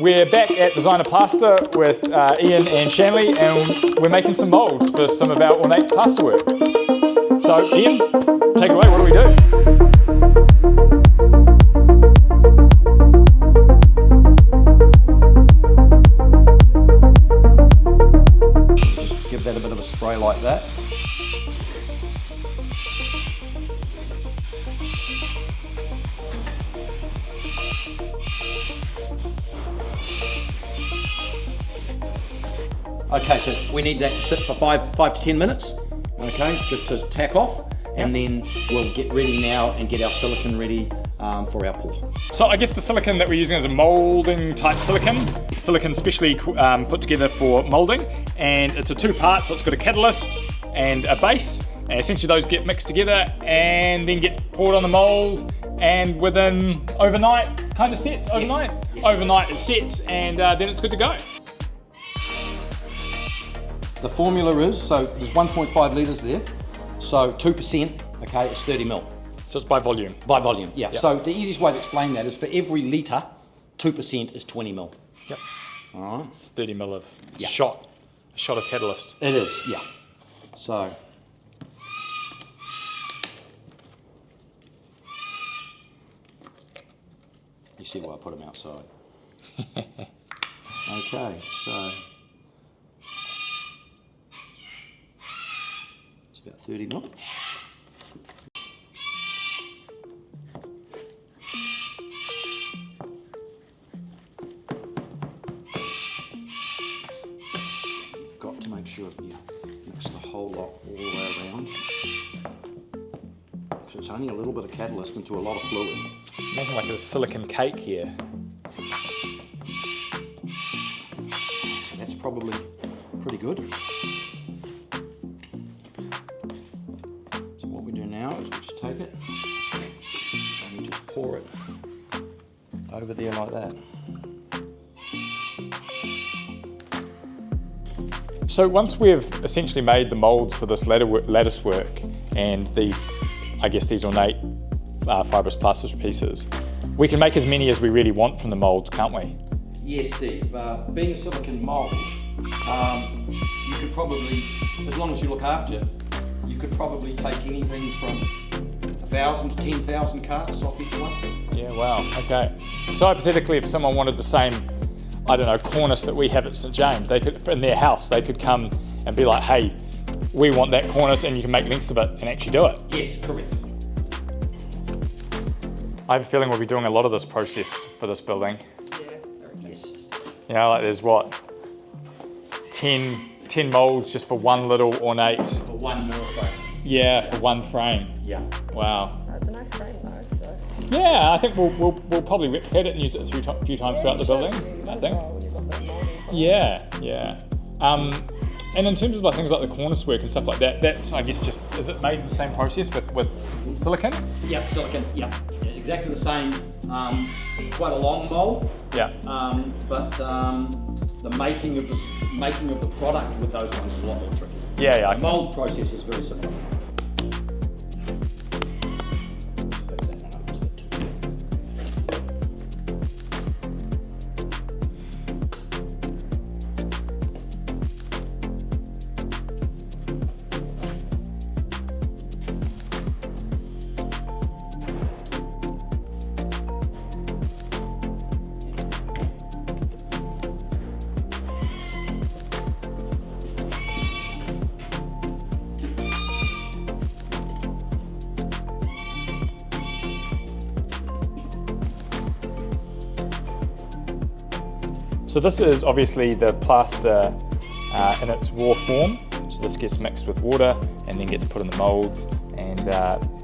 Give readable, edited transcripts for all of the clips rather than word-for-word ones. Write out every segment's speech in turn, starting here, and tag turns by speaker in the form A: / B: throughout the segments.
A: We're back at Designer Plaster with Ian and Shanley, and we're making some moulds for some of our ornate plaster work. So Ian, take it away, what do we do?
B: Just give that a bit of a spray like that. Okay, so we need that to sit for 5 to 10 minutes, okay, just to tack off, and then we'll get ready now and get our silicon ready for our pour.
A: So I guess the silicon that we're using is a moulding type silicon specially put together for moulding, and it's a two-part, so it's got a catalyst and a base, and essentially those get mixed together and then get poured on the mould, and within overnight, kind of sets, overnight? Yes. Overnight it sets, and then it's good to go.
B: The formula is, so there's 1.5 litres there, so 2%, okay, is 30 mil.
A: So it's by volume?
B: By volume, yeah.
A: Yep.
B: So the easiest way to explain that is for every litre, 2% is 20 mil.
A: Yep.
B: All right.
A: It's 30 mil of
B: Yeah.
A: a shot of catalyst.
B: It is, yeah. So. You see why I put them outside. Okay, so. About 30 mil. Got to make sure that you mix the whole lot all the way around. So it's only a little bit of catalyst into a lot of fluid.
A: Making like a silicon cake here.
B: So that's probably pretty good. Now is we just take it and we just pour it over there like that.
A: So once we've essentially made the moulds for this lattice work and these, I guess these ornate fibrous plaster pieces, we can make as many as we really want from the moulds, can't we?
B: Yes, Steve. Being a silicon mould, you could probably, as long as you look after it, you could probably take anything from 1,000 to 10,000 casts off each one.
A: Yeah, wow, okay. So hypothetically, if someone wanted the same, I don't know, cornice that we have at St James, they could, in their house, they could come and be like, hey, we want that cornice, and you can make lengths of it and actually do it.
B: Yes, correct.
A: I have a feeling we'll be doing a lot of this process for this building.
B: Yeah, yes.
A: You know, like there's what, 10 moulds just for one little ornate.
B: For one mirror frame.
A: Yeah, for one frame.
B: Yeah.
A: Wow.
C: That's a nice frame though, so.
A: Yeah, I think we'll probably replicate it and use it a few times throughout the building. I think.
C: Well, when you've got that moulding frame.
A: Yeah. And in terms of like things like the cornice work and stuff like that, that's I guess just, is it made in the same process with silicon?
B: Yeah, silicon. Yeah, exactly the same. Quite a long mould.
A: Yeah.
B: But the making of the product with those ones is a lot more tricky.
A: Yeah.
B: The mould process is very similar.
A: So this is obviously the plaster in its raw form. So this gets mixed with water and then gets put in the moulds and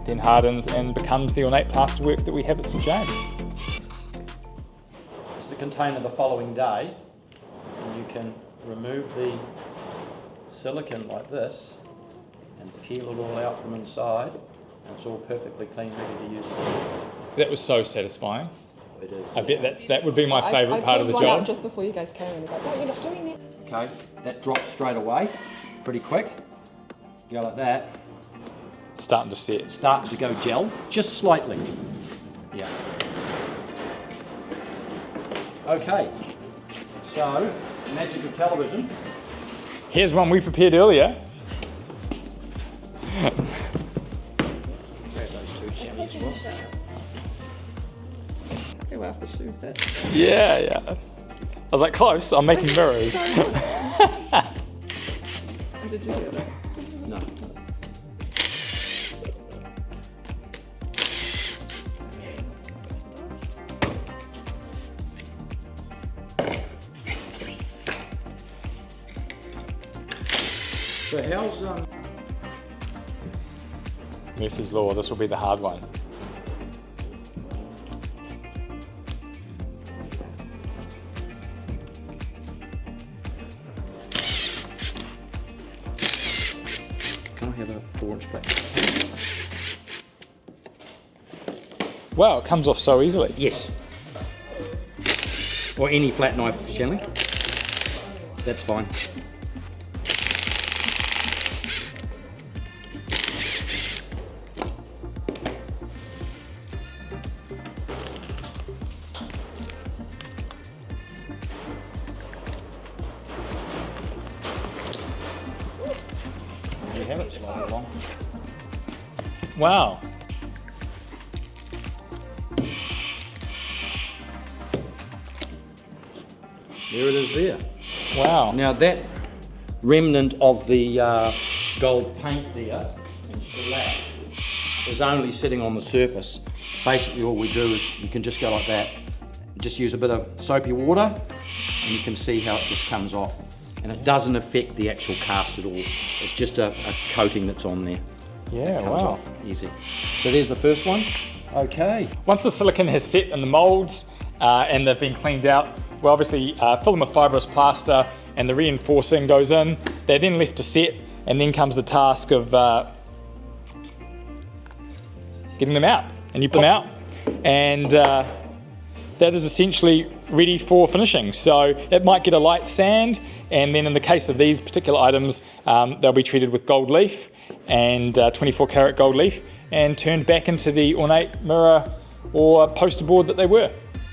A: then hardens and becomes the ornate plaster work that we have at St James.
B: It's the container the following day, and you can remove the silicon like this and peel it all out from inside, and it's all perfectly clean, ready to use.
A: That was so satisfying.
B: It is.
A: I bet that would be my favourite part of the
C: I pulled one
A: job.
C: out just before you guys came and was like, no, you're not doing it.
B: Okay, that drops straight away, pretty quick. Go like that.
A: It's starting to set.
B: It's starting to go gel, just slightly. Yeah. Okay, So, magic of television.
A: Here's one we prepared earlier.
B: Grab those two chamois as well.
C: Go after shoe fit.
A: Yeah. I was like, close, I'm making mirrors.
C: Did you hear that?
B: No. So how's
A: Murphy's Law, this will be the hard one.
B: can I have a 4-inch flat?
A: Wow, it comes off so easily.
B: Yes. Or any flat knife, Shanley. That's fine. There you have it, slide it along.
A: Wow.
B: There it is there.
A: Wow.
B: Now that remnant of the gold paint there and shellac is only sitting on the surface. Basically all we do is you can just go like that, just use a bit of soapy water and you can see how it just comes off. And it doesn't affect the actual cast at all. It's just a coating that's on there.
A: Yeah,
B: It comes
A: wow.
B: off easy. So there's the first one. Okay.
A: Once the silicone has set in the molds and they've been cleaned out, we'll obviously fill them with fibrous plaster and the reinforcing goes in. They're then left to set and then comes the task of getting them out. And you put them out and that is essentially ready for finishing. So it might get a light sand and then in the case of these particular items, they'll be treated with gold leaf and 24 karat gold leaf and turned back into the ornate mirror or poster board that they were.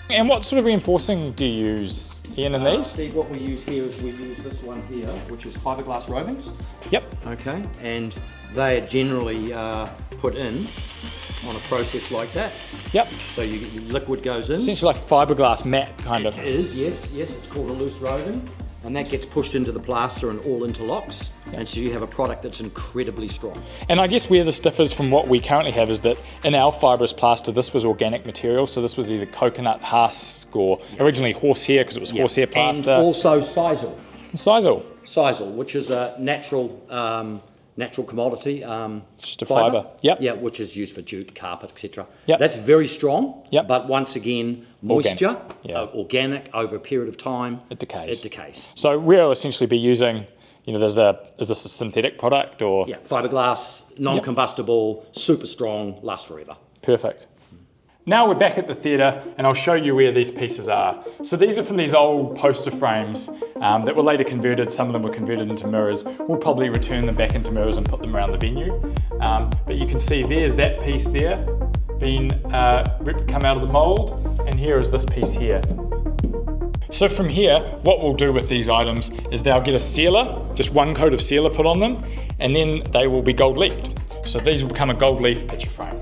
A: And what sort of reinforcing do you use, Ian, in these?
B: Steve, what we use here is we use this one here, which is fiberglass rovings.
A: Yep.
B: Okay, and they are generally put in on a process like that.
A: Yep.
B: So your liquid goes in.
A: Essentially like a fiberglass mat, kind of.
B: It is, yes, it's called a loose roving. And that gets pushed into the plaster and all interlocks. And so you have a product that's incredibly strong.
A: And I guess where this differs from what we currently have is that in our fibrous plaster, this was organic material. So this was either coconut husk or originally horsehair, because it was horsehair plaster.
B: And also sisal.
A: Sisal.
B: Sisal, which is a natural commodity.
A: It's just a fibre. Yep.
B: Yeah, which is used for jute, carpet, etc.
A: Yep.
B: That's very strong.
A: Yep.
B: But once again, moisture,
A: Organic. Yeah.
B: Organic over a period of time,
A: It decays.
B: It decays.
A: So we'll essentially be using, is this a synthetic product or?
B: Yeah, fiberglass, non-combustible, super strong, lasts forever.
A: Perfect. Now we're back at the theatre and I'll show you where these pieces are. So these are from these old poster frames that were later converted. Some of them were converted into mirrors. We'll probably return them back into mirrors and put them around the venue. But you can see there's that piece there being come out of the mould, and here is this piece here. So from here, what we'll do with these items is they'll get a sealer, just one coat of sealer put on them, and then they will be gold leafed. So these will become a gold leaf picture frame.